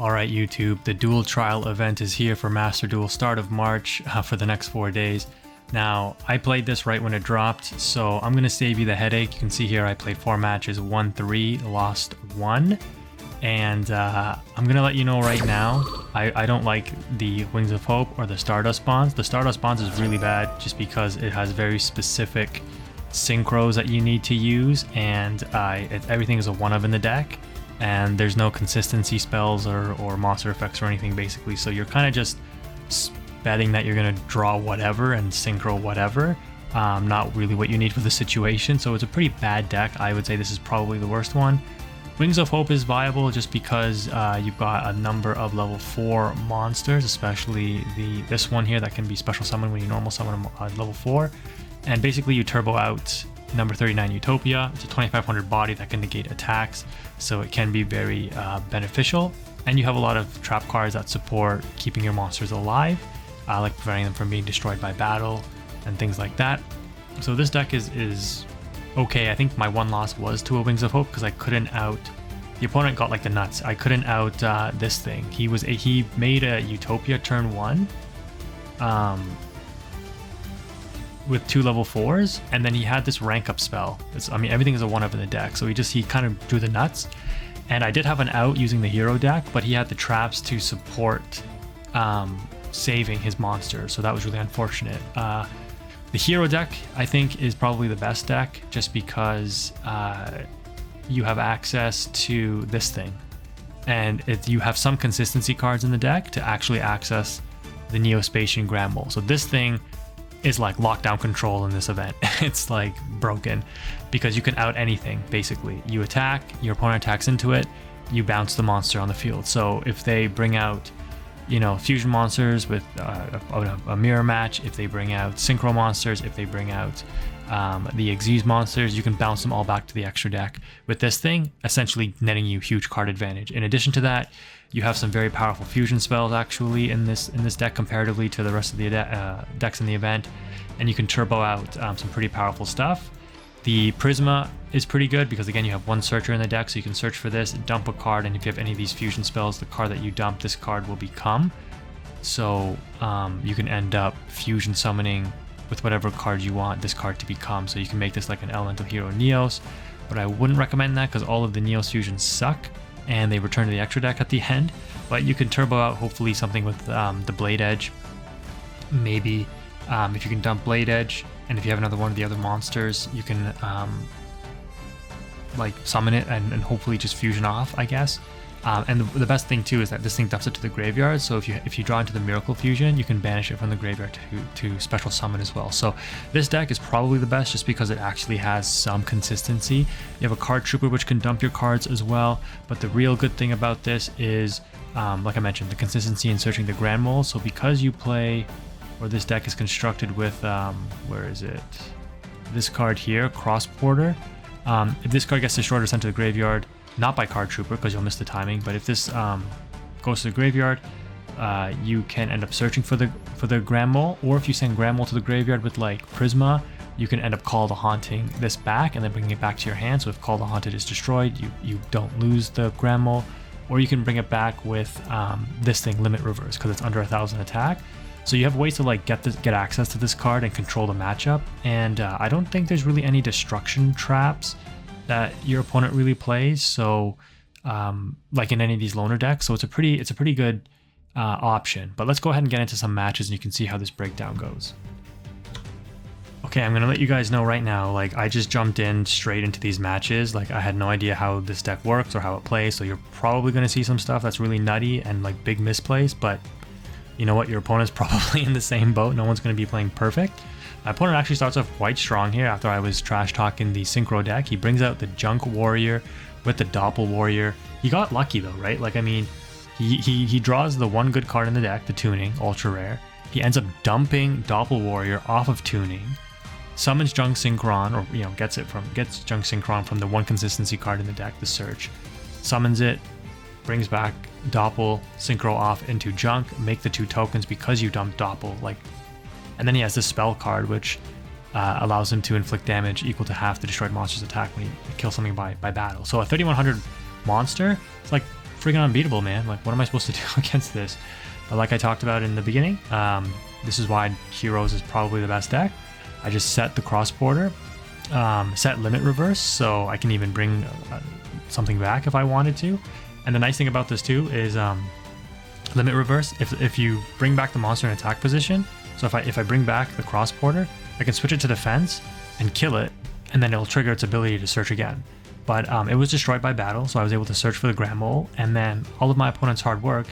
Alright YouTube, the Duel trial event is here for Master Duel, start of March for the next 4 days. Now, I played this right when it dropped, so I'm going to save you the headache. You can see here I played 4 matches, won 3, lost 1. And I'm going to let you know right now, I don't like the Wings of Hope or the Stardust Bonds. The Stardust Bonds is really bad just because it has very specific synchros that you need to use, and everything is a 1-of in the deck. And there's no consistency spells or monster effects or anything basically, so you're kind of just betting that you're going to draw whatever and synchro whatever, not really what you need for the situation. So it's a pretty bad deck. I would say this is probably the worst one. Wings of Hope is viable just because you've got a number of level 4 monsters, especially this one here that can be special summon when you normal summon them at level 4. And basically you turbo out number 39 Utopia. It's a 2500 body that can negate attacks, so it can be very beneficial. And you have a lot of trap cards that support keeping your monsters alive, like preventing them from being destroyed by battle and things like that. So this deck is okay. I think my one loss was to a Wings of Hope because I couldn't out... The opponent got like the nuts. I couldn't out this thing. He made a Utopia turn 1. With 2 level 4s, and then he had this rank up spell. I mean, everything is a 1-of in the deck, so he kind of drew the nuts. And I did have an out using the hero deck, but he had the traps to support saving his monster, so that was really unfortunate. The hero deck, I think, is probably the best deck, just because you have access to this thing, and you have some consistency cards in the deck to actually access the Neo-Spatian Grand Mole. So this thing is like lockdown control in this event. It's like broken because you can out anything basically. You attack, your opponent attacks into it, you bounce the monster on the field. So if they bring out, you know, fusion monsters with a mirror match, if they bring out synchro monsters, if they bring out the Xyz monsters, you can bounce them all back to the extra deck with this thing, essentially netting you huge card advantage. In addition to that, you have some very powerful fusion spells actually in this deck comparatively to the rest of the decks in the event, and you can turbo out some pretty powerful stuff. The Prisma is pretty good because again you have one searcher in the deck, so you can search for this, dump a card, and if you have any of these fusion spells, the card that you dump, this card will become. So you can end up fusion summoning with whatever card you want this card to become, so you can make this like an elemental hero Neos, but I wouldn't recommend that because all of the Neos fusions suck and they return to the extra deck at the end. But you can turbo out hopefully something with the Blade Edge, maybe. If you can dump Blade Edge, and if you have another one of the other monsters, you can like summon it and hopefully just fusion off, I guess. And the best thing too is that this thing dumps it to the graveyard, so if you draw into the Miracle Fusion, you can banish it from the graveyard to special summon as well. So this deck is probably the best just because it actually has some consistency. You have a card trooper which can dump your cards as well, but the real good thing about this is, like I mentioned, the consistency in searching the Grand Mole. So because you play, or this deck is constructed with, where is it? This card here, Cross Porter. If this card gets destroyed or sent to the graveyard, not by card trooper because you'll miss the timing, but if this goes to the graveyard, you can end up searching for the Grand Mole, or if you send Grand Mole to the graveyard with like Prisma, you can end up Call the Haunting this back and then bringing it back to your hand. So if Call the Haunted is destroyed, you don't lose the Grand Mole, or you can bring it back with this thing, Limit Reverse, because it's under 1000 attack. So you have ways to like get access to this card and control the matchup, and I don't think there's really any destruction traps that your opponent really plays, so like in any of these loner decks, so it's a pretty good option. But let's go ahead and get into some matches and you can see how this breakdown goes. Okay, I'm gonna let you guys know right now, like I just jumped in straight into these matches. Like I had no idea how this deck works or how it plays, so you're probably gonna see some stuff that's really nutty and like big misplays, but you know what, your opponent's probably in the same boat. No one's gonna be playing perfect. My opponent actually starts off quite strong here after I was trash talking the Synchro deck. He brings out the Junk Warrior with the Doppel Warrior. He got lucky though, right? Like, I mean, he draws the one good card in the deck, the Tuning, ultra rare. He ends up dumping Doppel Warrior off of Tuning, summons Junk Synchron, or you know, gets Junk Synchron from the one consistency card in the deck, the Search, summons it, brings back Doppel Synchro off into Junk, make the 2 tokens because you dumped Doppel, like. And then he has this spell card which allows him to inflict damage equal to half the destroyed monster's attack when he kills something by battle. So a 3100 monster, it's like friggin' unbeatable, man. Like, what am I supposed to do against this? But like I talked about in the beginning, this is why Heroes is probably the best deck. I just set the cross border, set limit reverse, so I can even bring something back if I wanted to. And the nice thing about this too is limit reverse. If you bring back the monster in attack position, so if I bring back the cross border, I can switch it to defense and kill it, and then it'll trigger its ability to search again. But it was destroyed by battle, so I was able to search for the Grand Mole, and then all of my opponent's hard work,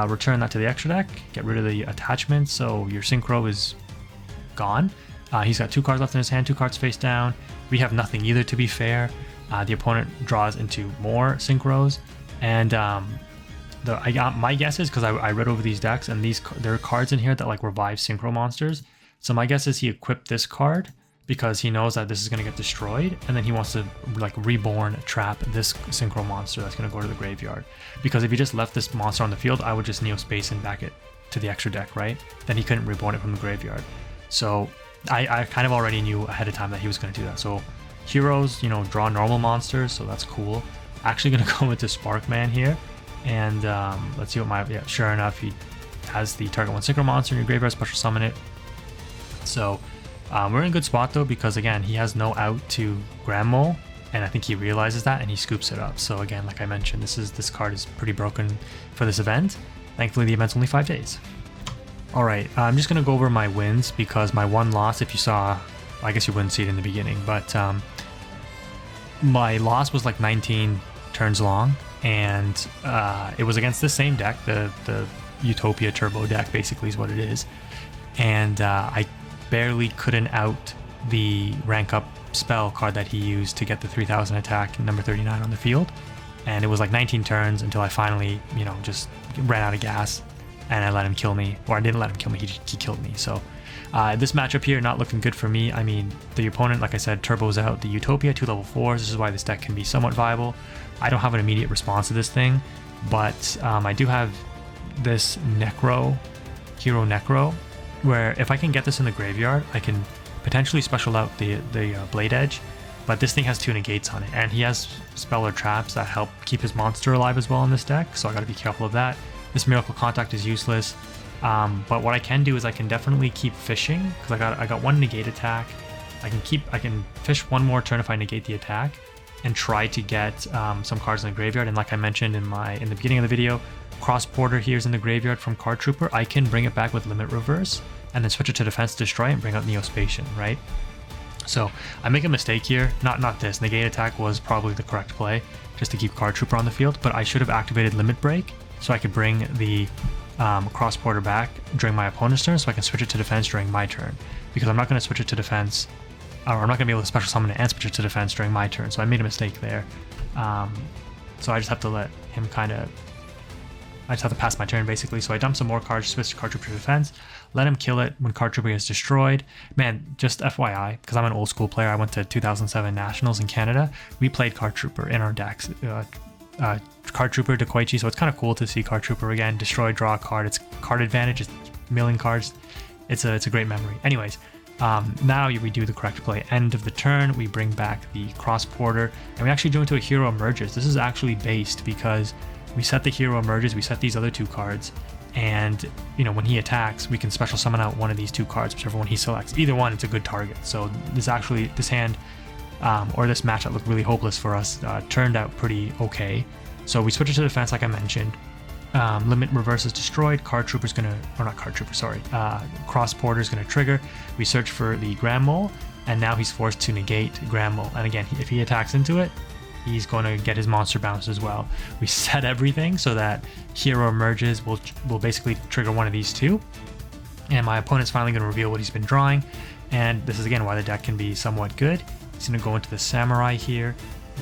return that to the extra deck, get rid of the attachment, so your Synchro is gone. He's got 2 cards left in his hand, 2 cards face down. We have nothing either, to be fair. The opponent draws into more Synchros, and my guess is, because I read over these decks, and there are cards in here that like revive Synchro monsters. So my guess is he equipped this card because he knows that this is going to get destroyed, and then he wants to like reborn trap this Synchro monster that's going to go to the graveyard. Because if he just left this monster on the field, I would just Neo Space and back it to the extra deck, right? Then he couldn't reborn it from the graveyard. So I kind of already knew ahead of time that he was going to do that. So Heroes, you know, draw normal monsters, so that's cool. Actually going to go into Sparkman here, and let's see what sure enough, he has the target 1 Synchro monster in your graveyard, special summon it. So we're in a good spot though, because again, he has no out to Grand Mole, and I think he realizes that and he scoops it up. So again, like I mentioned, this card is pretty broken for this event. Thankfully the event's only 5 days. Alright, I'm just going to go over my wins, because my one loss, if you saw, I guess you wouldn't see it in the beginning, but my loss was like 19 turns long, and it was against the same deck, the Utopia Turbo deck basically is what it is, and I barely couldn't out the rank up spell card that he used to get the 3000 attack, number 39 on the field, and it was like 19 turns until I finally, you know, just ran out of gas, and I let him kill me, or I didn't let him kill me, he killed me. So this matchup here, not looking good for me. I mean, the opponent, like I said, turbos out the Utopia, 2 level 4s. This is why this deck can be somewhat viable. I don't have an immediate response to this thing, but I do have this Hero Necro, where if I can get this in the graveyard, I can potentially special out the Blade Edge, but this thing has 2 negates on it, and he has spell or traps that help keep his monster alive as well in this deck, so I gotta be careful of that. This Miracle Contact is useless, but what I can do is I can definitely keep fishing, because I got 1 negate attack. I can fish 1 more turn if I negate the attack, and try to get some cards in the graveyard. And like I mentioned in the beginning of the video, Cross Porter here is in the graveyard from Card Trooper. I can bring it back with Limit Reverse, and then switch it to Defense Destroy and bring out Neospatian, right? So I make a mistake here. Not this. Negate attack was probably the correct play, just to keep Card Trooper on the field, but I should have activated Limit Break so I could bring the Cross Porter back during my opponent's turn, so I can switch it to defense during my turn, because I'm not going to switch it to defense, or I'm not going to be able to special summon it and switch it to defense during my turn, so I made a mistake there. So I just have to let him I just have to pass my turn basically. So I dump some more cards, switch Card Trooper to defense, let him kill it when Card Trooper is destroyed. Man, just FYI, because I'm an old school player, I went to 2007 Nationals in Canada, we played Card Trooper in our decks. Card Trooper, Dekoichi, so it's kind of cool to see Card Trooper again. Destroy, draw a card. It's card advantage, it's milling cards. It's a great memory. Anyways, now we do the correct play. End of the turn, we bring back the Cross Porter, and we actually go into a Hero Emerges. This is actually based because we set the Hero Emerges, we set these other 2 cards, and you know, when he attacks, we can special summon out one of these 2 cards, whichever one he selects. Either one, it's a good target. So this hand, or this match that looked really hopeless for us, turned out pretty okay. So we switch it to defense, like I mentioned. Limit Reverse is destroyed. Card Trooper's gonna, or not Card Trooper, sorry. Cross Porter's gonna trigger. We search for the Grand Mole, and now he's forced to negate Grand Mole. And again, if he attacks into it, he's going to get his monster bounce as well. We set everything so that Hero Emerges will basically trigger one of these 2. And my opponent's finally going to reveal what he's been drawing. And this is again why the deck can be somewhat good. He's going to go into the Samurai here.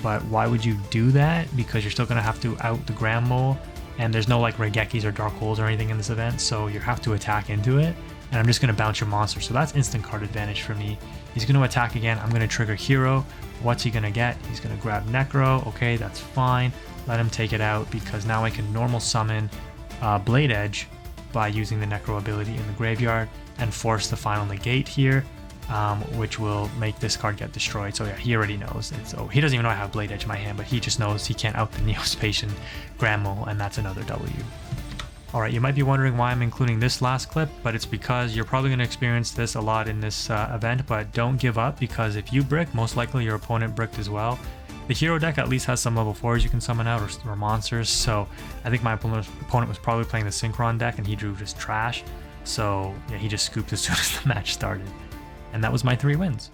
But why would you do that? Because you're still going to have to out the Grand Mole. And there's no like Regekis or Dark Holes or anything in this event. So you have to attack into it. And I'm just going to bounce your monster. So that's instant card advantage for me. He's going to attack again. I'm going to trigger Hero. What's he going to get? He's going to grab Necro. Okay, that's fine. Let him take it out, because now I can normal summon Blade Edge by using the Necro ability in the graveyard and force the final negate here. which will make this card get destroyed. So yeah, he already knows. So he doesn't even know I have Blade Edge in my hand, but he just knows he can't out the Neospatian Grand Mole, and that's another W. Alright, you might be wondering why I'm including this last clip, but it's because you're probably going to experience this a lot in this event, but don't give up, because if you brick, most likely your opponent bricked as well. The hero deck at least has some level 4s you can summon out, or monsters, so I think my opponent was probably playing the Synchron deck and he drew just trash, so yeah, he just scooped as soon as the match started. And that was my 3 wins.